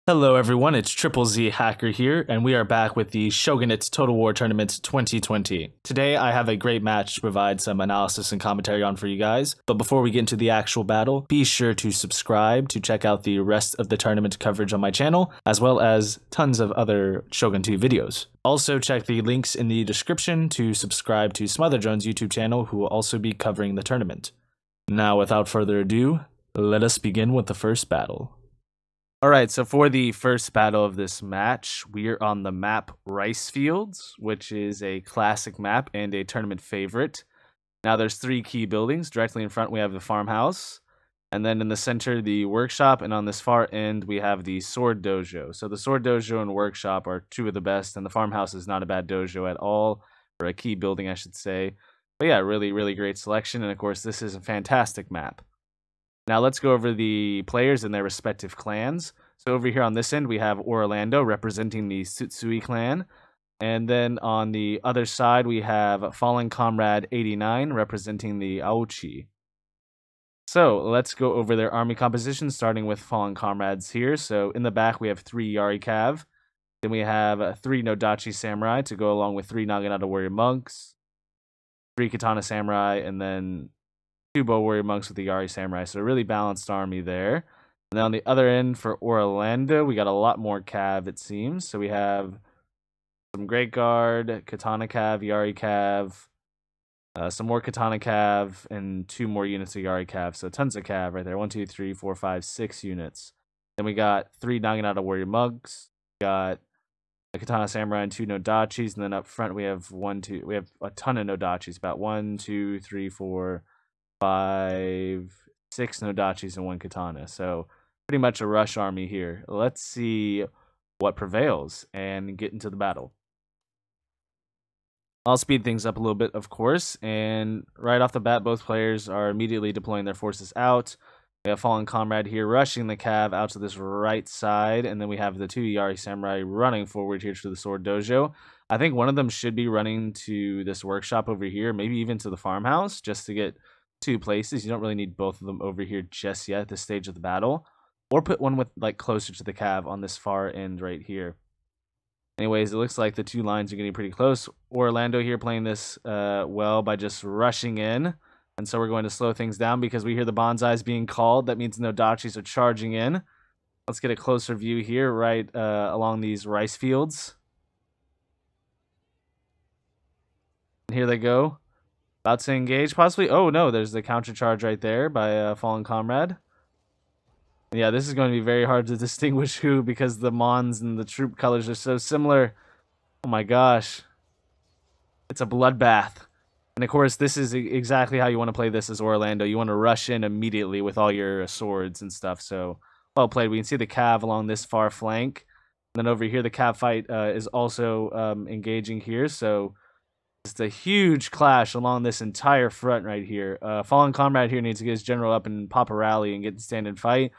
Hello everyone, it's Triple Z Hacker here, and we are back with the Shogunate Total War Tournament 2020. Today I have a great match to provide some analysis and commentary on for you guys, but before we get into the actual battle, be sure to subscribe to check out the rest of the tournament coverage on my channel, as well as tons of other Shogun 2 videos. Also check the links in the description to subscribe to Smotheredrun's YouTube channel, who will also be covering the tournament. Now without further ado, let us begin with the first battle. Alright, so for the first battle of this match, we're on the map Rice Fields, which is a classic map and a tournament favorite. Now there's three key buildings. Directly in front we have the farmhouse, and then in the center the workshop, and on this far end we have the sword dojo. So the sword dojo and workshop are two of the best, and the farmhouse is not a bad dojo at all, or a key building I should say. But yeah, really great selection, and of course this is a fantastic map. Now let's go over the players and their respective clans. So over here on this end, we have Orlando representing the Tsutsui clan. And then on the other side, we have Fallen Comrade 89 representing the Ouchi. So let's go over their army composition, starting with Fallen Comrades here. So in the back, we have 3 Yari Cav. Then we have 3 Nodachi Samurai to go along with 3 Naginata Warrior Monks, 3 Katana Samurai, and then 2 Bow Warrior Monks with the Yari Samurai, so a really balanced army there. And then on the other end for Orlando, we got a lot more Cav, it seems. So we have some Great Guard, Katana Cav, Yari Cav, some more Katana Cav, and 2 more units of Yari Cav. So tons of Cav right there. 1, 2, 3, 4, 5, 6 units. Then we got 3 Naginata Warrior Monks. We got a Katana Samurai and 2 Nodachis. And then up front we have we have a ton of Nodachis. About 1, 2, 3, 4, 5, 6 Nodachis and 1 Katana. So pretty much a rush army here. Let's see what prevails and get into the battle. I'll speed things up a little bit, of course, and right off the bat, both players are immediately deploying their forces out. We have Fallen Comrade here rushing the Cav out to this right side, and then we have the 2 Yari Samurai running forward here to the Sword Dojo. I think one of them should be running to this workshop over here, maybe even to the farmhouse, just to get 2 places. You don't really need both of them over here just yet at this stage of the battle, or put one with like closer to the Cav on this far end right here. Anyways, it looks like the 2 lines are getting pretty close. Orlando here playing this well by just rushing in, and so we're going to slow things down because we hear the bonsais being called. That means Nodachis are charging in. Let's get a closer view here right along these rice fields, and here they go. About to engage, possibly. Oh, no, there's the counter charge right there by Fallen Comrade. And yeah, this is going to be very hard to distinguish who because the Mons and the troop colors are so similar. Oh my gosh. It's a bloodbath. And of course, this is exactly how you want to play this as Orlando. You want to rush in immediately with all your swords and stuff. So, well played. We can see the Cav along this far flank. And then over here, the Cav fight is also engaging here. So it's a huge clash along this entire front right here. Fallen Comrade here needs to get his general up and pop a rally and get the stand and fight.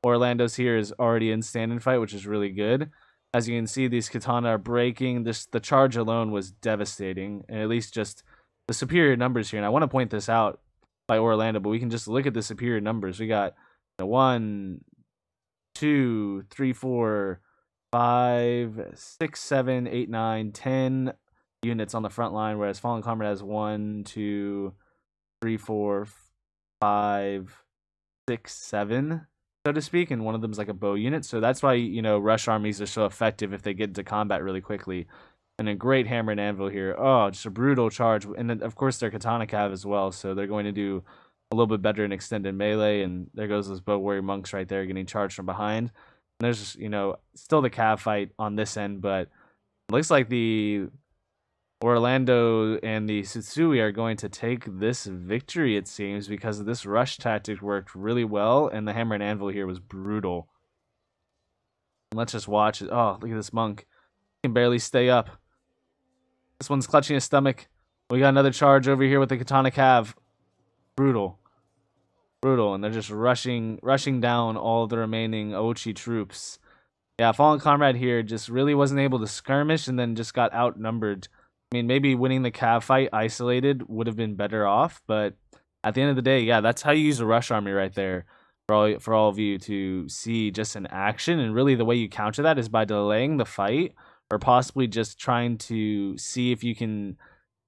Orlando's here is already in stand and fight, which is really good. As you can see, these katana are breaking. The charge alone was devastating, and at least just the superior numbers here. And I want to point this out by Orlando, but we can just look at the superior numbers. We got 1, 2, 3, 4, 5, 6, 7, 8, 9, 10 units on the front line, whereas Fallen Comrade has 1, 2, 3, 4, 5, 6, 7, so to speak, and one of them is like a bow unit. So that's why, you know, rush armies are so effective if they get into combat really quickly. And a great hammer and anvil here. Oh, just a brutal charge. And then, of course, they're Katana Cav as well, so they're going to do a little bit better in extended melee. And there goes those Bow Warrior Monks right there getting charged from behind. And there's, you know, still the Cav fight on this end, but it looks like the Orlando and the Tsutsui are going to take this victory, it seems, because this rush tactic worked really well, and the hammer and anvil here was brutal. And let's just watch it. Oh, look at this monk. He can barely stay up. This one's clutching his stomach. We got another charge over here with the Katana Cav. Brutal. Brutal, and they're just rushing down all of the remaining Ouchi troops. Yeah, Fallen Comrade here just really wasn't able to skirmish and then just got outnumbered. I mean, maybe winning the Cav fight isolated would have been better off, but at the end of the day, yeah, that's how you use a rush army right there. for all of you to see just in action. And really the way you counter that is by delaying the fight, or possibly just trying to see if you can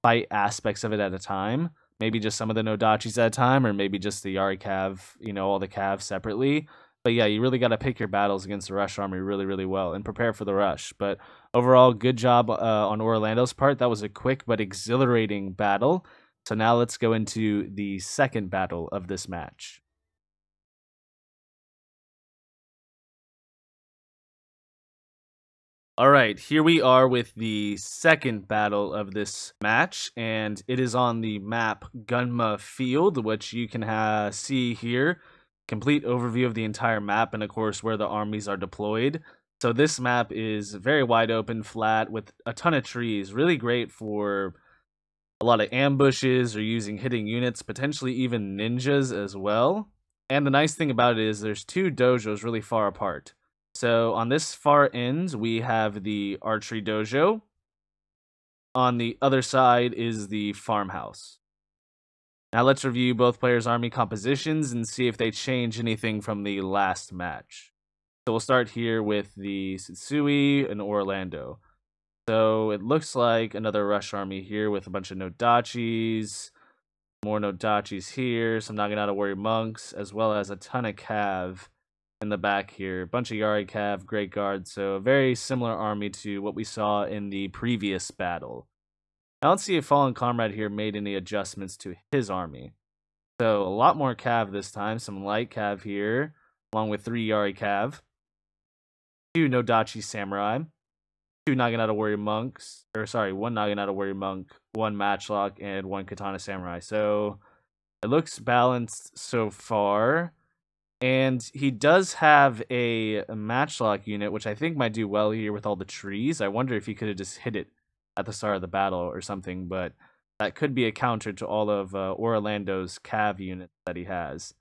fight aspects of it at a time. Maybe just some of the Nodachis at a time, or maybe just the Yari Cav, all the Cavs separately. But yeah, you really got to pick your battles against the Rush Army really, really well and prepare for the rush. But overall, good job on Orlando's part. That was a quick but exhilarating battle. So now let's go into the second battle of this match. All right, here we are with the second battle of this match, and it is on the map Gunma Field, which you can see here. Complete overview of the entire map, and of course where the armies are deployed. So this map is very wide open, flat, with a ton of trees. Really great for a lot of ambushes or using hitting units, potentially even ninjas as well. And the nice thing about it is there's two dojos really far apart. So on this far end, we have the archery dojo. On the other side is the farmhouse. Now let's review both players' army compositions and see if they change anything from the last match. So we'll start here with the Tsutsui and Orlando. So it looks like another rush army here with a bunch of Nodachis, more Nodachis here, some Naginata warrior monks, as well as a ton of Cav in the back here. A bunch of Yari Cav, Great Guard, so a very similar army to what we saw in the previous battle. I don't see if Fallen Comrade here made any adjustments to his army. So a lot more Cav this time, some light Cav here, along with 3 Yari Cav, 2 Nodachi Samurai, 2 Naginata warrior monks, or sorry, 1 Naginata warrior monk, 1 Matchlock, and 1 Katana Samurai. So it looks balanced so far. And he does have a Matchlock unit, which I think might do well here with all the trees. I wonder if he could have just hit it at the start of the battle or something, but that could be a counter to all of Orlando's Cav units that he has.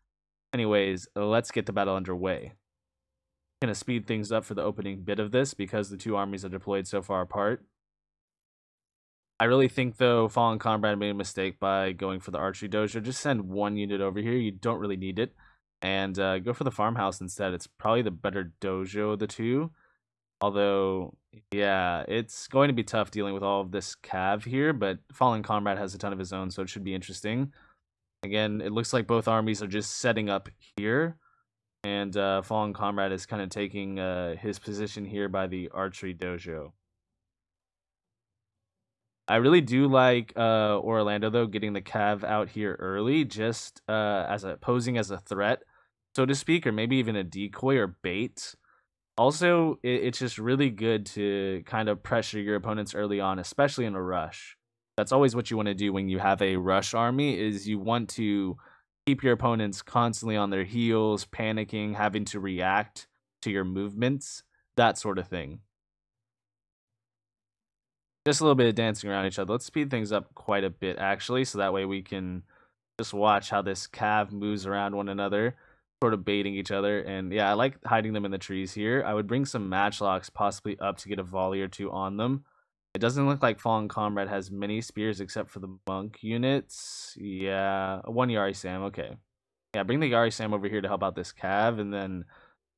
Anyways, let's get the battle underway. Gonna speed things up for the opening bit of this because the two armies are deployed so far apart. I really think, though, Fallen Comrade made a mistake by going for the archery dojo. Just send 1 unit over here. You don't really need it. And go for the farmhouse instead. It's probably the better dojo of the two. Although, yeah, it's going to be tough dealing with all of this Cav here, but Fallen Comrade has a ton of his own, so it should be interesting. Again, it looks like both armies are just setting up here, and Fallen Comrade is kind of taking his position here by the archery dojo. I really do like Orlando, though, getting the Cav out here early, just posing as a threat, so to speak, or maybe even a decoy or bait. Also, it's just really good to kind of pressure your opponents early on, especially in a rush. That's always what you want to do when you have a rush army, is you want to keep your opponents constantly on their heels, panicking, having to react to your movements, that sort of thing. Just a little bit of dancing around each other. Let's speed things up quite a bit, actually, so that way we can just watch how this Cav moves around one another, sort of baiting each other. And yeah, I like hiding them in the trees here. I would bring some Matchlocks possibly up to get a volley or 2 on them. It doesn't look like Fallen Comrade has many spears except for the monk units. Yeah, 1 Yari Sam, okay. Yeah, bring the Yari Sam over here to help out this Cav, and then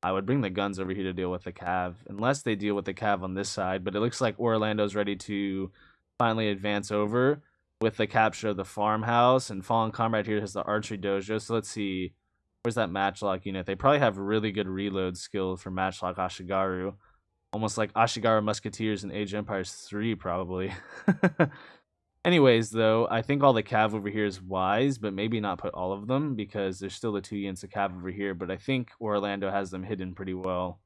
I would bring the guns over here to deal with the Cav, unless they deal with the Cav on this side. But it looks like Orlando's ready to finally advance over with the capture of the farmhouse, and Fallen Comrade here has the archery dojo. So let's see, where's that Matchlock unit? They probably have really good reload skill for Matchlock Ashigaru. Almost like Ashigaru Musketeers in Age of Empires 3, probably. Anyways, though, I think all the Cav over here is wise, but maybe not put all of them, because there's still the 2 units of Cav over here, but I think Orlando has them hidden pretty well.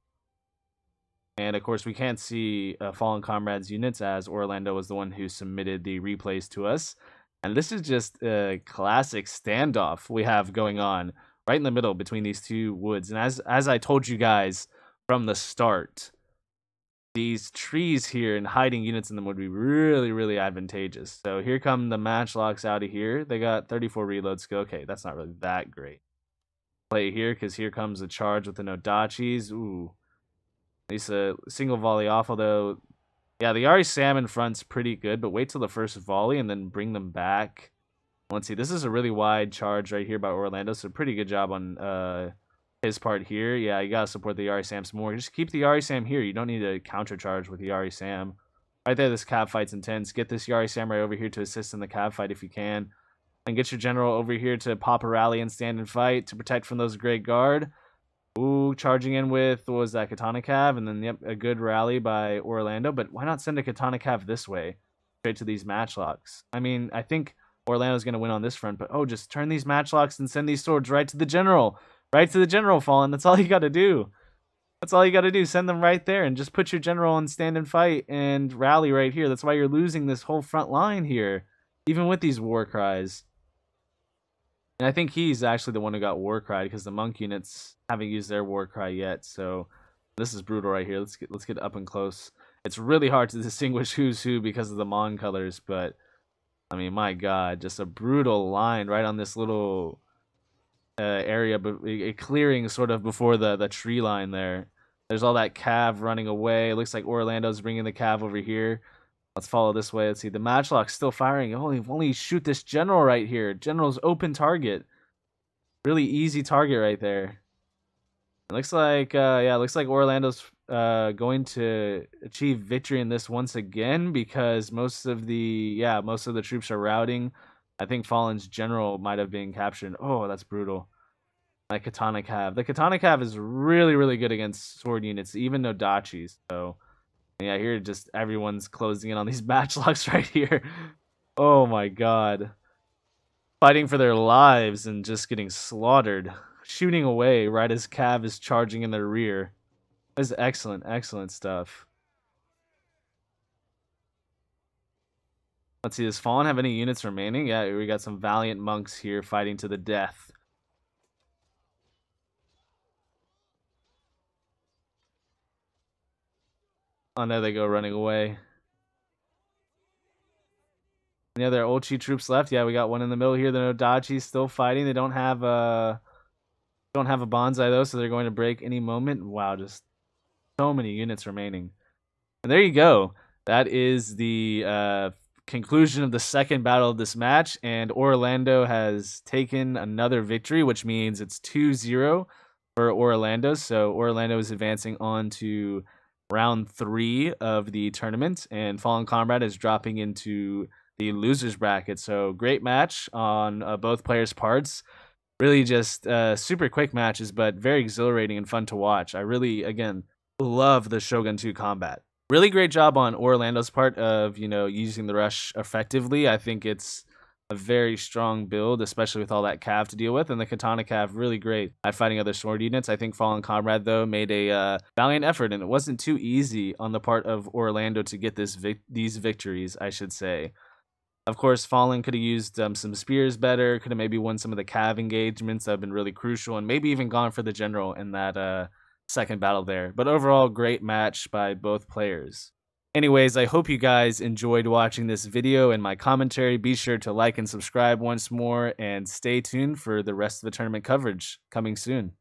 And, of course, we can't see Fallen Comrade's units, as Orlando was the one who submitted the replays to us. And this is just a classic standoff we have going on right in the middle between these 2 woods. And as I told you guys from the start, these trees here and hiding units in them would be really, really advantageous. So here come the Matchlocks out of here. They got 34 reload skill. Okay, that's not really that great. Play here, because here comes the charge with the Nodachis. Ooh. At least a single volley off, although, yeah, the Yari Sam in front's pretty good, but wait till the first volley and then bring them back. Let's see, this is a really wide charge right here by Orlando, so pretty good job on his part here. Yeah, you gotta support the Yari Sam some more. Just keep the Yari Sam here. You don't need to countercharge with the Yari Sam. Right there, this cav fight's intense. Get this Yari Samurai over here to assist in the cav fight if you can. And get your general over here to pop a rally and stand and fight to protect from those Great Guard. Ooh, charging in with, what was that, Katana Cav? And then, yep, a good rally by Orlando. But why not send a Katana Cav this way? Straight to these matchlocks. I mean, I think Orlando's going to win on this front. But, oh, just turn these matchlocks and send these swords right to the general. Right to the general, Fallen. That's all you got to do. That's all you got to do. Send them right there and just put your general on stand and fight and rally right here. That's why you're losing this whole front line here, even with these war cries. And I think he's actually the one who got war cried because the monk units haven't used their war cry yet. So this is brutal right here. Let's get up and close. It's really hard to distinguish who's who because of the Mon colors, but I mean, my God, just a brutal line right on this little area, but a clearing sort of before the tree line there. There's all that cav running away. It looks like Orlando's bringing the cav over here. Let's follow this way. Let's see. The matchlock's still firing. Only shoot this general right here. General's open target. Really easy target right there. It looks like, yeah, it looks like Orlando's going to achieve victory in this once again because most of the troops are routing. I think Fallen's general might have been captured. Oh, that's brutal. Like Katana Cav. The Katana Cav is really, really good against sword units, even Nodachis. So, yeah, here just everyone's closing in on these matchlocks right here. Oh my God. Fighting for their lives and just getting slaughtered. Shooting away right as Cav is charging in their rear. This is excellent, excellent stuff. Let's see, does Fallen have any units remaining? Yeah, we got some valiant monks here fighting to the death. Oh, there they go, running away. Any other Ouchi troops left? Yeah, we got one in the middle here. The Nodachi's still fighting. They don't have a bonsai though, so they're going to break any moment. Wow, just so many units remaining. And there you go. That is the conclusion of the second battle of this match, and Orlando has taken another victory, which means it's 2-0 for Orlando. So Orlando is advancing on to round 3 of the tournament, and Fallen Comrade is dropping into the losers bracket. So great match on both players' parts. Really just super quick matches, but very exhilarating and fun to watch. I really, again, love the Shogun 2 combat. Really great job on Orlando's part of, using the rush effectively. I think it's a very strong build, especially with all that cav to deal with, and the Katana Cav really great at fighting other sword units. I think Fallen Comrade, though, made a valiant effort, and it wasn't too easy on the part of Orlando to get these victories, I should say. Of course, Fallen could have used some spears better, could have maybe won some of the cav engagements that have been really crucial, and maybe even gone for the general in that second battle there. But overall, great match by both players. Anyways, I hope you guys enjoyed watching this video and my commentary. Be sure to like and subscribe once more, and stay tuned for the rest of the tournament coverage coming soon.